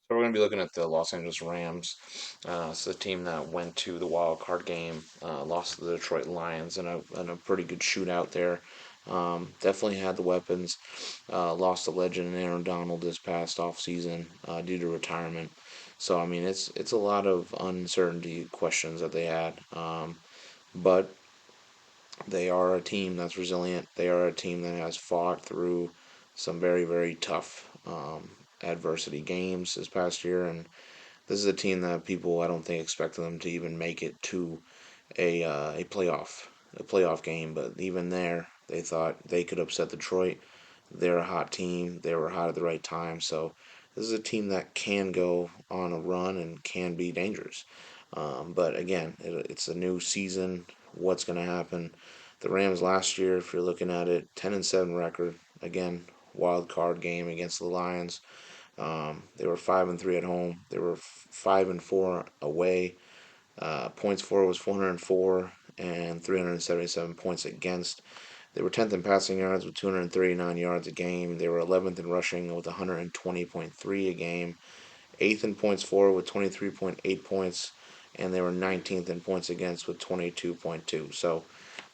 So we're going to be looking at the Los Angeles Rams. It's the team that went to the wild card game, lost to the Detroit Lions in a pretty good shootout there. Definitely had the weapons. Lost a legend in Aaron Donald this past offseason due to retirement. So I mean, it's a lot of uncertainty questions that they had. But they are a team that's resilient. They are a team that has fought through some very tough adversity games this past year, and this is a team that people I don't think expected them to even make it to a playoff game. But even there, they thought they could upset Detroit. They're a hot team. They were hot at the right time. So this is a team that can go on a run and can be dangerous. But again, it's a new season. What's going to happen? The Rams last year, if you're looking at it, 10-7 record. Again, wild card game against the Lions. They were 5-3 at home. They were 5-4 away. Points for was 404 and 377 points against. They were 10th in passing yards with 239 yards a game. They were 11th in rushing with 120.3 a game. 8th in points for with 23.8 points. And they were 19th in points against with 22.2. So,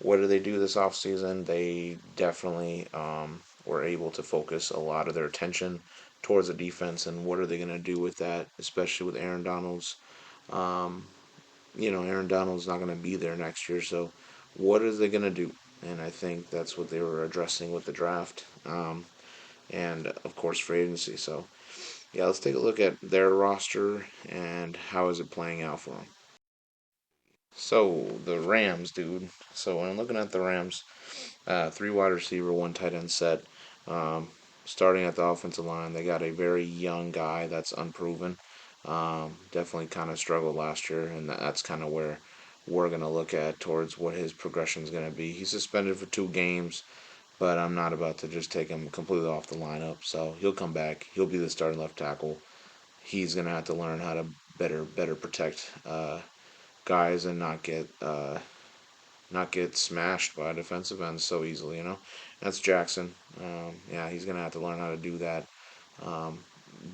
what did they do this offseason? They definitely were able to focus a lot of their attention towards the defense and what are they going to do with that, especially with Aaron Donald's um, Aaron Donald's not going to be there next year. So, what are they going to do? And I think that's what they were addressing with the draft, and of course free agency. So, yeah, let's take a look at their roster and how is it playing out for them. So the Rams, dude. So when I'm looking at the Rams, three wide receiver, one tight end set. Um, Starting at the offensive line, they got a very young guy that's unproven. Definitely kind of struggled last year, and that's kind of where we're going to look at towards what his progression is going to be. He's suspended for 2 games, but I'm not about to just take him completely off the lineup. So he'll come back. He'll be the starting left tackle. He's going to have to learn how to better protect guys and not get smashed by defensive ends so easily. That's Jackson. Yeah, he's gonna have to learn how to do that. Um,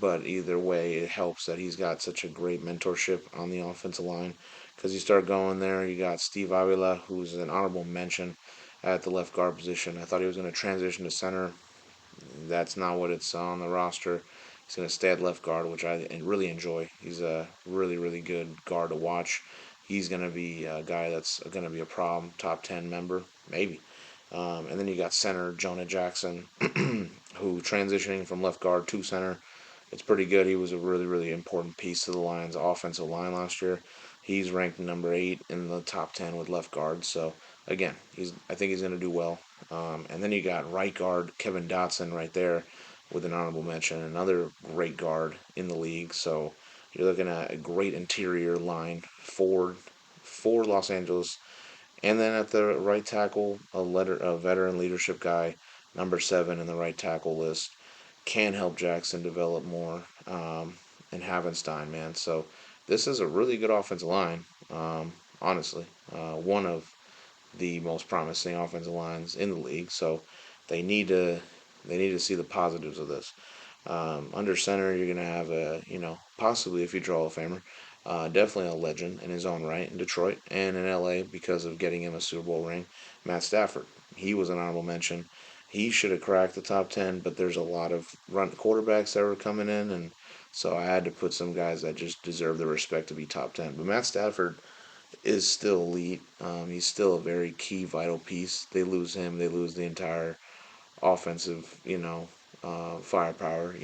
but either way, it helps that he's got such a great mentorship on the offensive line. Because you start going there, you got Steve Avila, who's an honorable mention at the left guard position. I thought he was going to transition to center. That's not what it's on the roster. He's going to stay at left guard, which I really enjoy. He's a really good guard to watch. He's going to be a guy that's going to be a problem, top 10 member, maybe. And then you got center Jonah Jackson, who transitioning from left guard to center. It's pretty good. He was a really important piece to the Lions' offensive line last year. He's ranked number 8 in the top 10 with left guard. So again, I think he's going to do well. And then you got right guard Kevin Dotson right there with an honorable mention, another great guard in the league. So you're looking at a great interior line for Los Angeles. And then at the right tackle, a veteran leadership guy, number 7 in the right tackle list, can help Jackson develop more. And Havenstein, man. So this is a really good offensive line. Honestly, one of the most promising offensive lines in the league. So they need to they need to see the positives of this. Under center, you're going to have possibly a future Hall of Famer, definitely a legend in his own right in Detroit and in LA because of getting him a Super Bowl ring. Matt Stafford, he was an honorable mention. He should have cracked the top 10, but there's a lot of run quarterbacks that were coming in, and so I had to put some guys that just deserve the respect to be top 10. But Matt Stafford is still elite. He's still a very key, vital piece. They lose him, they lose the entire offensive, firepower.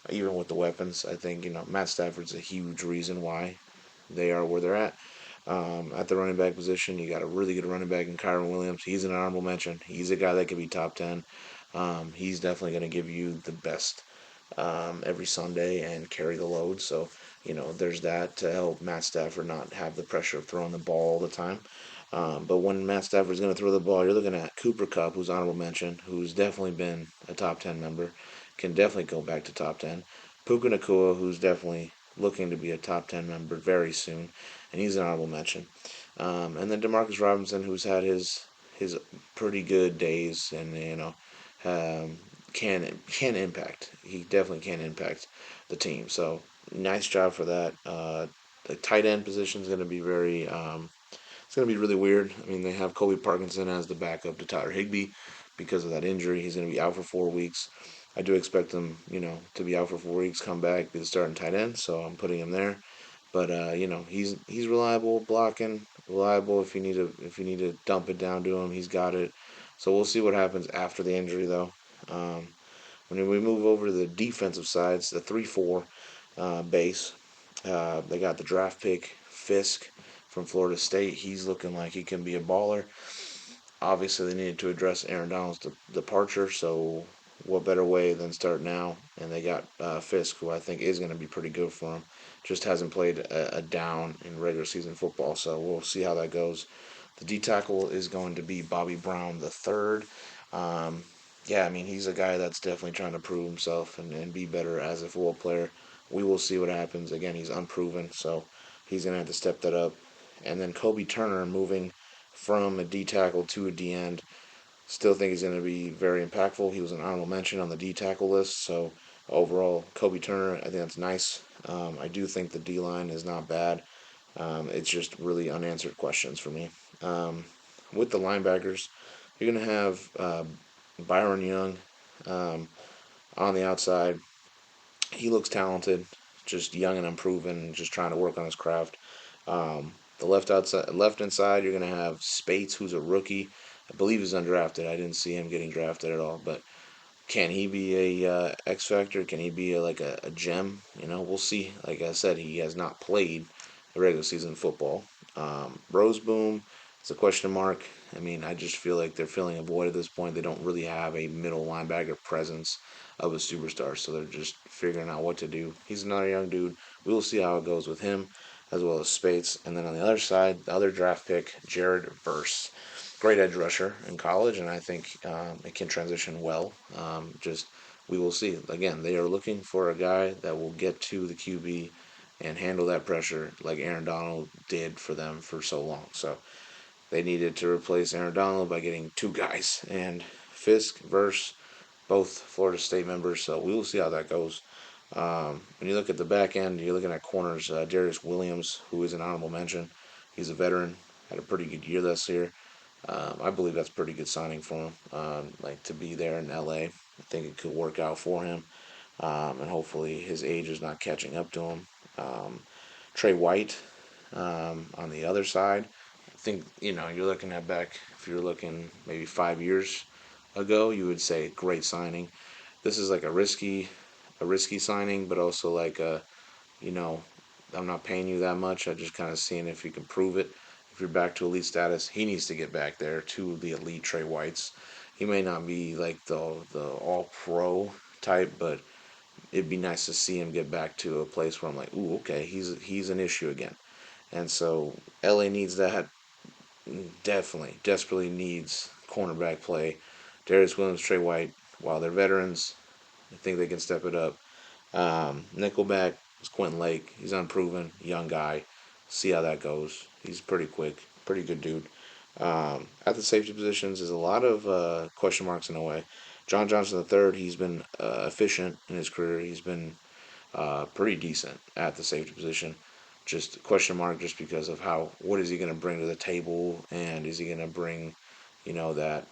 Even with the weapons, I think Matt Stafford's a huge reason why they are where they're at. At the running back position, you got a really good running back in Kyron Williams. He's an honorable mention. He's a guy that could be top 10. He's definitely going to give you the best every Sunday and carry the load. So, there's that to help Matt Stafford not have the pressure of throwing the ball all the time. But when Matt Stafford's going to throw the ball, you're looking at Cooper Cup, who's honorable mention, who's definitely been a top 10 member, can definitely go back to top 10. Puka Nakua, who's definitely looking to be a top 10 member very soon, and he's an honorable mention. And then Demarcus Robinson, who's had his pretty good days, and um, can impact. He definitely can impact the team. So nice job for that. The tight end position is going to be very. It's going to be really weird. I mean, they have Kobe Parkinson as the backup to Tyler Higbee because of that injury. He's going to be out for 4 weeks. I do expect him, to be out for 4 weeks, come back, be the starting tight end. So I'm putting him there. But he's reliable blocking, reliable if you need to dump it down to him, he's got it. So we'll see what happens after the injury though. Um, when we move over to the defensive sides, the 3-4 base, they got the draft pick Fisk from Florida State. He's looking like he can be a baller. Obviously, they needed to address Aaron Donald's departure, so what better way than start now? And they got Fisk, who I think is going to be pretty good for him. Just hasn't played a down in regular season football, so we'll see how that goes. The D tackle is going to be Bobby Brown the third. Um, yeah, I mean he's a guy that's definitely trying to prove himself and be better as a football player. We will see what happens. Again, he's unproven, so he's gonna have to step that up. And then Kobe Turner moving from a D tackle to a D end. Still think he's going to be very impactful. He was an honorable mention on the D tackle list. So overall, Kobe Turner, I think that's nice. I do think the D line is not bad. It's just really unanswered questions for me. Um, with the linebackers, you're going to have Byron Young um, on the outside. He looks talented, just young and unproven, just trying to work on his craft. The left inside, you're gonna have Spates, who's a rookie. I believe he's undrafted. I didn't see him getting drafted at all, but can he be a X factor? Can he be like a gem? We'll see. Like I said, he has not played a regular season football. Roseboom, it's a question mark. I mean, I just feel like they're filling a void at this point. They don't really have a middle linebacker presence of a superstar, so they're just figuring out what to do. He's another young dude. We will see how it goes with him, as well as Spates. And then on the other side, the other draft pick, Jared Verse, great edge rusher in college, and I think it can transition well. Just we will see. Again, they are looking for a guy that will get to the QB and handle that pressure like Aaron Donald did for them for so long. So they needed to replace Aaron Donald by getting two guys, and Fisk versus both Florida State members. So we will see how that goes. When you look at the back end, you're looking at corners. Darius Williams, who is an honorable mention, he's a veteran, had a pretty good year this year. I believe that's a pretty good signing for him. Like to be there in LA, I think it could work out for him, and hopefully his age is not catching up to him. Um, Trey White on the other side, I think you're looking at back. If you're looking maybe 5 years ago, you would say great signing. This is like a risky signing, but also like you know, I'm not paying you that much. I'm just kind of seeing if you can prove it. If you're back to elite status, he needs to get back there to the elite Trey Whites. He may not be like the all pro type, but it'd be nice to see him get back to a place where I'm like, ooh, okay, he's an issue again. And so LA needs that. Definitely, desperately needs cornerback play. Darius Williams, Trey White, while they're veterans, I think they can step it up. Nickelback is Quentin Lake. He's unproven, young guy. See how that goes. He's pretty quick, pretty good dude. At the safety positions, there's a lot of question marks in a way. John Johnson III, he's been efficient in his career. He's been pretty decent at the safety position. Just a question mark, just because of what is he going to bring to the table, and is he going to bring, that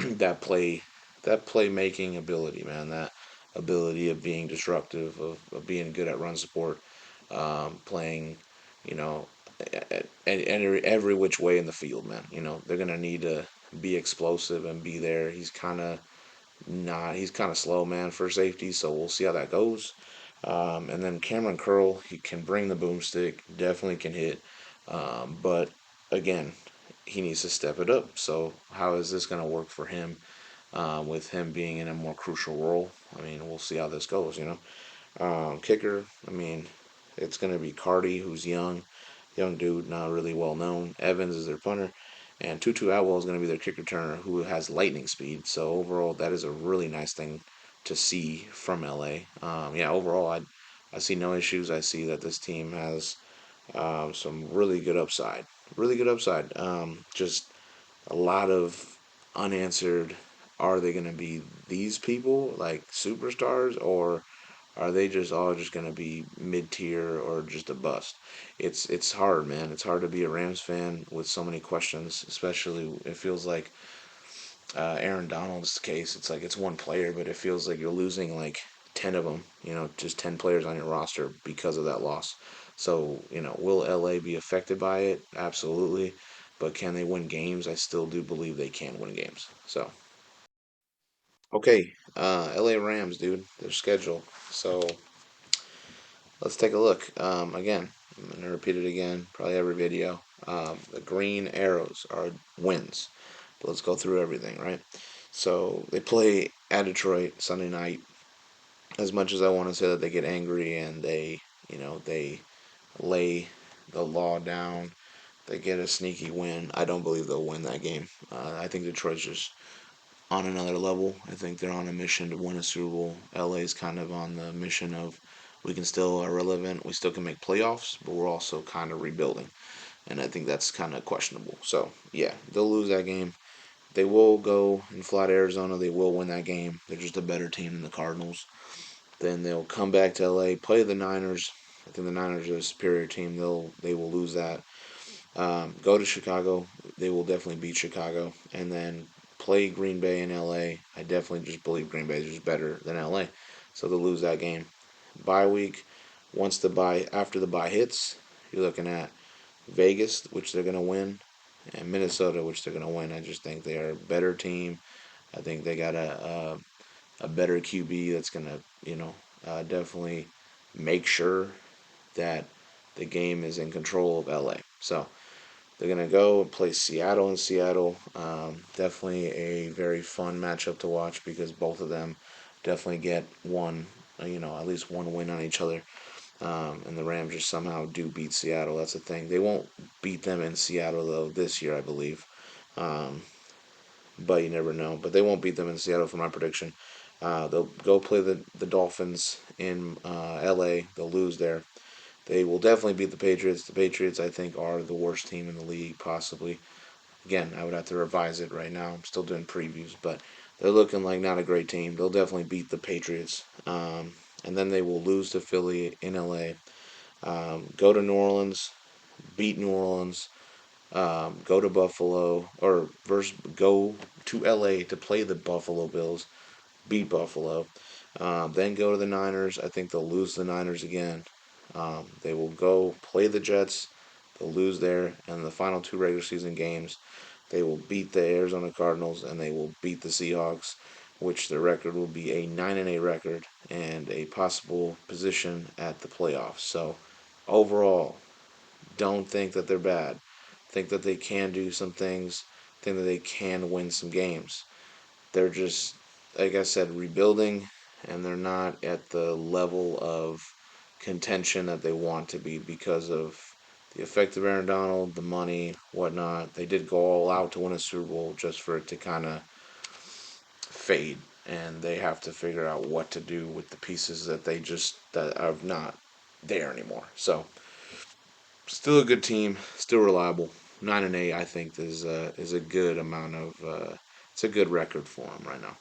that play, that playmaking ability, man, that ability of being disruptive, of being good at run support, playing, you know, every which way in the field, man. They're gonna need to be explosive and be there. He's kind of slow, man, for safety, so we'll see how that goes. And then Cameron Curl, he can bring the boomstick, definitely can hit, but again, he needs to step it up. So how is this going to work for him with him being in a more crucial role? I mean, we'll see how this goes. Kicker, I mean, it's going to be Cardi, who's young dude, not really well known. Evans is their punter, and Tutu Atwell is going to be their kick returner, who has lightning speed. So overall, that is a really nice thing to see from LA. Yeah, overall, I see no issues. I see that this team has some really good upside. Really good upside. Just a lot of unanswered are they going to be these people like superstars, or are they just all just going to be mid tier or just a bust? It's hard, man. It's hard to be a Rams fan with so many questions, especially it feels like Aaron Donald's case. It's like it's one player, but it feels like you're losing like 10 of them. Just 10 players on your roster because of that loss. So will LA be affected by it? Absolutely. But can they win games? I still do believe they can win games. So okay, LA Rams, dude, their schedule. So let's take a look. Again, I'm gonna repeat it again, probably every video. The green arrows are wins. But let's go through everything, right? So they play at Detroit Sunday night. As much as I want to say that they get angry and they lay the law down, they get a sneaky win. I don't believe they'll win that game. I think Detroit's just on another level. I think they're on a mission to win a Super Bowl. LA's kind of on the mission of we can still are relevant, we still can make playoffs, but we're also kind of rebuilding. And I think that's kind of questionable. So, yeah, they'll lose that game. They will go and fly to Arizona. They will win that game. They're just a better team than the Cardinals. Then they'll come back to LA, play the Niners. I think the Niners are a superior team. They will lose that. Go to Chicago. They will definitely beat Chicago, and then play Green Bay in LA. I definitely just believe Green Bay is just better than LA, so they'll lose that game. Bye week. Once the bye after the bye hits, you're looking at Vegas, which they're gonna win, and Minnesota, which they're gonna win. I just think they are a better team. I think they got a better QB that's gonna definitely make sure that the game is in control of LA. So they're gonna go and play Seattle in Seattle. Definitely a very fun matchup to watch because both of them definitely get at least one win on each other. And the Rams just somehow do beat Seattle. That's the thing. They won't beat them in Seattle though this year, I believe. Um, but you never know. But they won't beat them in Seattle for my prediction. They'll go play the Dolphins in L.A. They'll lose there. They will definitely beat the Patriots. The Patriots, I think, are the worst team in the league, possibly. Again, I would have to revise it right now. I'm still doing previews, but they're looking like not a great team. They'll definitely beat the Patriots. And then they will lose to Philly in LA. Go to New Orleans, beat New Orleans, go to Buffalo, or go to LA to play the Buffalo Bills, beat Buffalo. Then go to the Niners. I think they'll lose the Niners again. They will go play the Jets. They'll lose there, and the final two regular season games, they will beat the Arizona Cardinals and they will beat the Seahawks, which their record will be a 9-8 record and a possible position at the playoffs. So, overall, don't think that they're bad. Think that they can do some things. Think that they can win some games. They're just, like I said, rebuilding, and they're not at the level of contention that they want to be because of the effect of Aaron Donald, the money, whatnot. They did go all out to win a Super Bowl just for it to kind of fade, and they have to figure out what to do with the pieces that are not there anymore. So, still a good team, still reliable. 9-8, I think, is a good amount of. It's a good record for them right now.